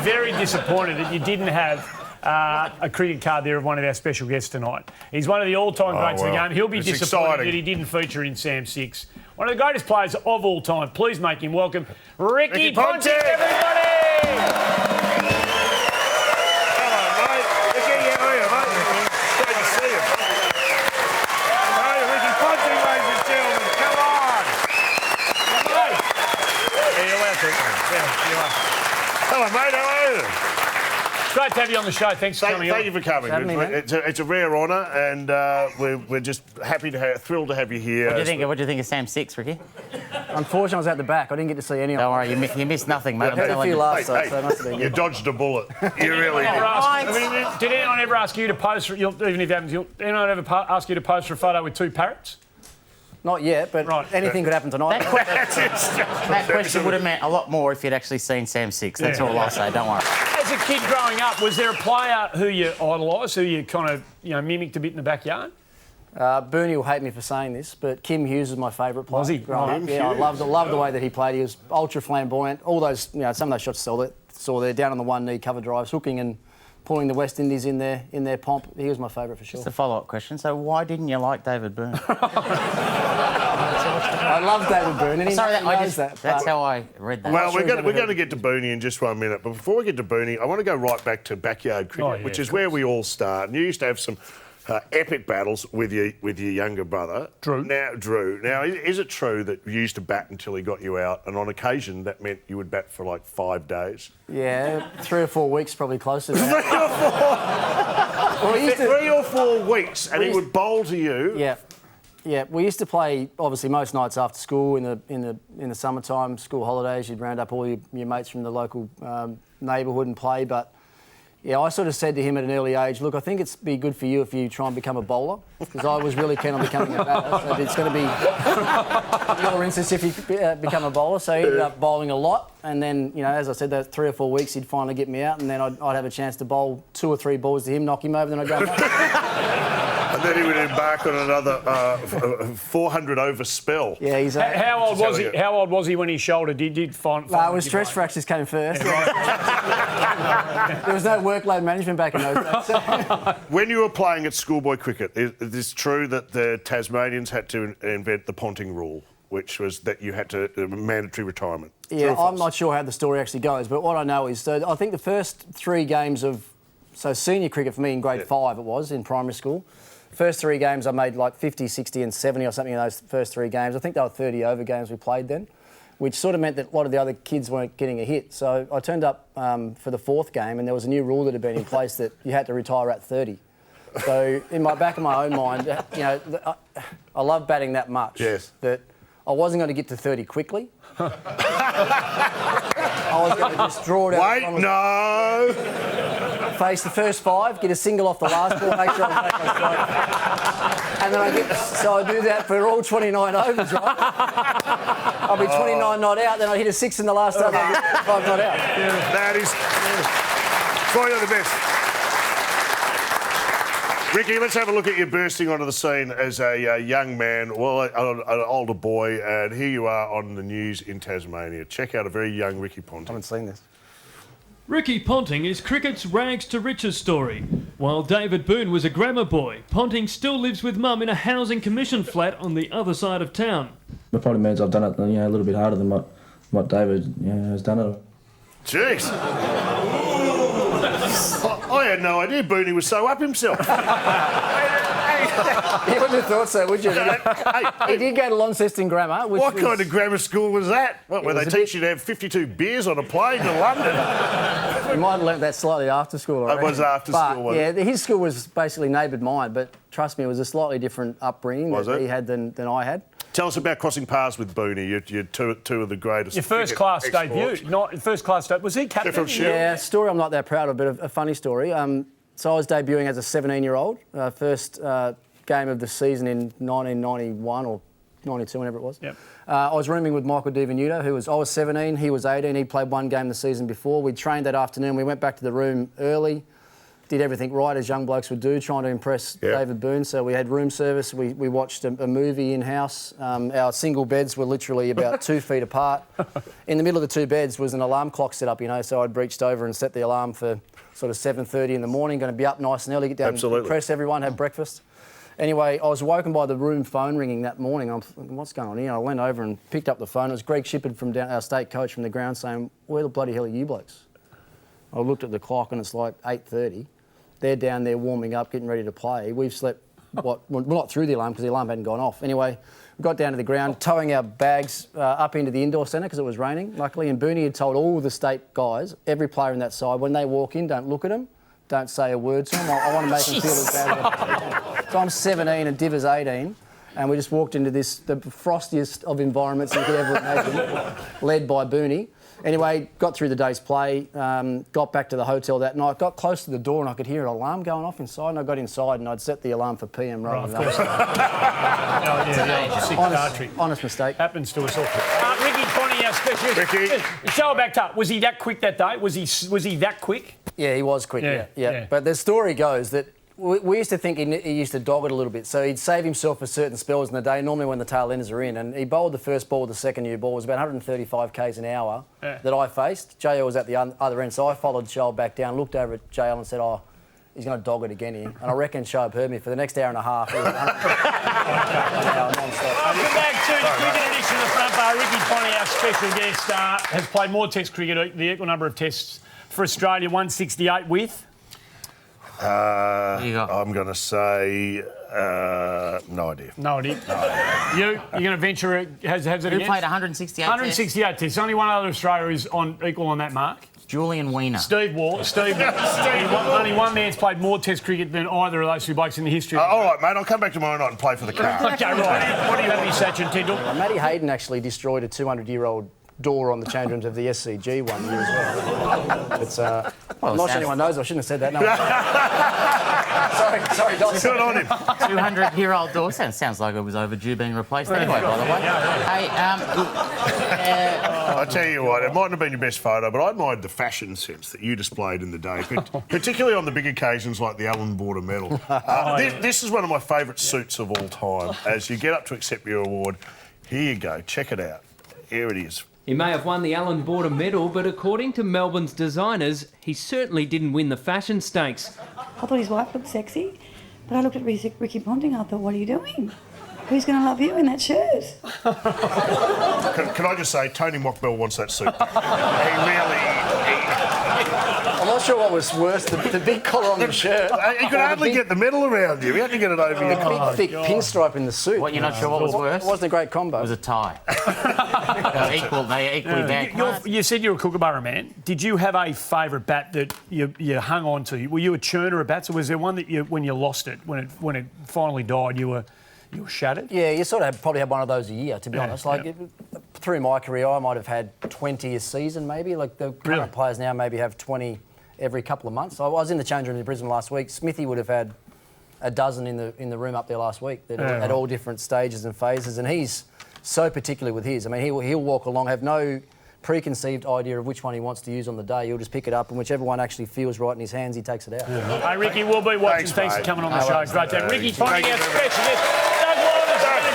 very disappointed that you didn't have a cricket card there of one of our special guests tonight. He's one of the all-time greats of the game. He'll be disappointed that he didn't feature in Sam 6. One of the greatest players of all time. Please make him welcome Ricky Ponting, everybody! Hello, mate. How are you? It's great to have you on the show. Thanks for coming on. Thank you for coming. It's a rare honour, and we're just thrilled to have you here. What do you think of Sam 6, Ricky? Unfortunately, I was at the back. I didn't get to see any of it. Don't worry, you missed nothing, mate. I heard a few laughs, so it must have been You good. dodged a bullet. You really did. Did anyone ever ask you to pose for? Even if it happens, anyone ever ask you to pose for a photo with two parrots? Not yet, but anything could happen tonight. That question would have meant a lot more if you'd actually seen Sam 6. That's all I'll say, don't worry. As a kid growing up, was there a player who you idolised, who you kind of mimicked a bit in the backyard? Boon will hate me for saying this, but Kim Hughes was my favourite player. Was he? Growing up. Yeah, I loved the way that he played. He was ultra flamboyant. All those, some of those shots saw there, down on the one knee, cover drives, hooking and pulling the West Indies in their pomp. He was my favourite for sure. Just a follow-up question. So why didn't you like David Boon? I love David Boon, and he knows that. That's how I read that. Well, we're going to get to Booney in just 1 minute, but before we get to Booney, I want to go right back to backyard cricket, which is where we all start. And you used to have some epic battles with your younger brother, Drew. Now, is it true that you used to bat until he got you out, and on occasion that meant you would bat for like 5 days? Yeah, 3 or 4 weeks, probably closer to that. 3 or 4 weeks, and he would bowl to you. Yeah, we used to play obviously most nights after school in the summertime, school holidays. You'd round up all your mates from the local neighbourhood and play. But yeah, I sort of said to him at an early age, look, I think it'd be good for you if you try and become a bowler, because I was really keen on becoming a batter. So it's going to be your instance if you become a bowler. So he ended up bowling a lot, and then as I said, that 3 or 4 weeks he'd finally get me out, and then I'd have a chance to bowl 2 or 3 balls to him, knock him over, then I'd go home. And then he would embark on another 400 over spell. Yeah, he's. How old was he? How old was he when he shouldered? He did find. No, it was stress fractures came first. There was no workload management back in those days. When you were playing at schoolboy cricket, is it true that the Tasmanians had to invent the Ponting rule, which was that you had to mandatory retirement? Yeah, I'm not sure how the story actually goes, but what I know is, I think the first 3 games of senior cricket for me in grade 5 it was in primary school. First 3 games I made like 50, 60 and 70 or something in those first 3 games. I think they were 30 over games we played then, which sort of meant that a lot of the other kids weren't getting a hit. So I turned up for the 4th game, and there was a new rule that had been in place that you had to retire at 30. So in my back of my own mind, I love batting that much that I wasn't going to get to 30 quickly. I was going to just draw it out. Wait, no! Face the first 5, get a single off the last ball, make sure I was back on strike. And then I do that for all 29 overs, right? I'll be 29 not out, then I hit a 6 in the last over, 5 not out. That is... Troy, you're the best. Ricky, let's have a look at you bursting onto the scene as a young man, an older boy, and here you are on the news in Tasmania. Check out a very young Ricky Ponting. I haven't seen this. Ricky Ponting is cricket's rags to riches story. While David Boon was a grammar boy, Ponting still lives with mum in a housing commission flat on the other side of town. It probably means I've done it a little bit harder than what David has done it. Jeez. I had no idea Booney was so up himself. You wouldn't have thought so, would you? He did go to Launceston Grammar. What kind of grammar school was that? Where they teach you to have 52 beers on a plane to London? You might have learnt that slightly after school. It was after school, wasn't it? His school was basically neighboured mine, but trust me, it was a slightly different upbringing that he had than I had. Tell us about crossing paths with Booney. You're two of the greatest. Your first class debut, was he captain? Yeah, story I'm not that proud of, but a funny story. So I was debuting as a 17-year-old, first game of the season in 1991 or 92, whenever it was. Yep. I was rooming with Michael Di I was 17, he was 18. He'd played 1 game the season before. We trained that afternoon. We went back to the room early. did everything right as young blokes would do, trying to impress David Boon. So we had room service. We watched a movie in-house. Our single beds were literally about 2 feet apart. In the middle of the 2 beds was an alarm clock set up, so I'd reached over and set the alarm for sort of 7:30 in the morning, going to be up nice and early, get down and impress everyone, have breakfast. Anyway, I was woken by the room phone ringing that morning. I'm thinking, what's going on here? I went over and picked up the phone. It was Greg Shippard from our state coach from the ground saying, where the bloody hell are you blokes? I looked at the clock and it's like 8:30. They're down there warming up, getting ready to play. We've slept, well, not through the alarm because the alarm hadn't gone off. Anyway, we got down to the ground, towing our bags up into the indoor centre because it was raining, luckily. And Booney had told all the state guys, every player in that side, when they walk in, don't look at them, don't say a word to them. I want to make them feel as bad. So I'm 17 and Div is 18. And we just walked into the frostiest of environments you could ever imagine, led by Booney. Anyway, got through the day's play, got back to the hotel that night, got close to the door and I could hear an alarm going off inside, and I got inside and I'd set the alarm for PM rather than honest mistake. Happens to us all. Ricky Ponting, our specialist. Ricky. Show backed up. Was he that quick that day? Was he that quick? Yeah, he was quick, yeah. But the story goes that we used to think he used to dog it a little bit. So he'd save himself for certain spells in the day, normally when the tail enders are in. And he bowled the first ball with the second new ball. It was about 135 k's an hour that I faced. JL was at the other end. So I followed Shoaib back down, looked over at JL and said, oh, he's going to dog it again here. And I reckon Shoaib heard me for the next hour and a half. It was non-stop. Good back to the cricket edition of the front bar. Ricky Ponting, our special guest, has played more Test cricket, the equal number of tests for Australia, 168 with... I'm going to say no idea. No idea. You're going to venture it? Has it Who played 168 168 tests. Only one other Australia is equal on that mark. Julian Weiner. Steve Waugh. Only one man's played more Test cricket than either of those two blokes in the history. All right, mate. I'll come back tomorrow night and play for the car. Okay, right. What do you have, Sachin Tindall? Matty Hayden actually destroyed a 200-year-old door on the change rooms of the SCG one year as well. It's, I'm not sure anyone knows. I shouldn't have said that. No. sorry, Doc. Good on him. 200-year-old door. Sounds like it was overdue being replaced anyway, by the way. Hey, I tell you what, it mightn't have been your best photo, but I admired the fashion sense that you displayed in the day, particularly on the big occasions like the Allan Border Medal. This is one of my favourite suits of all time. As you get up to accept your award, here you go. Check it out. Here it is. He may have won the Allan Border Medal, but according to Melbourne's designers, he certainly didn't win the fashion stakes. I thought his wife looked sexy, but I looked at Ricky Ponting, I thought, what are you doing? Who's going to love you in that shirt? Can I just say, Tony Mockbell wants that suit. I'm not sure what was worse, the big collar on the shirt. He could hardly get the medal around you. He had to get it over your big, thick pinstripe in the suit. What, you're not sure what was worse? It wasn't a great combo. It was a tie. They're equally bad cards. You said you were a Kookaburra man. Did you have a favourite bat that you hung on to? Were you a churner of bats, or was there one that when you lost it, when it finally died, you were shattered? Yeah, you sort of probably had one of those a year, to be honest. Through my career, I might have had 20 a season, maybe. Like the current players now maybe have 20 every couple of months. I was in the change room in Brisbane last week. Smithy would have had a dozen in the room up there last week that at all different stages and phases, and he's so particular with his. I mean, he'll walk along, have no preconceived idea of which one he wants to use on the day. He'll just pick it up, and whichever one actually feels right in his hands, he takes it out. Hey, Ricky, we'll be watching. Thanks for coming on the show. Great to have Ricky Ponting, our specialist. Doug Walters.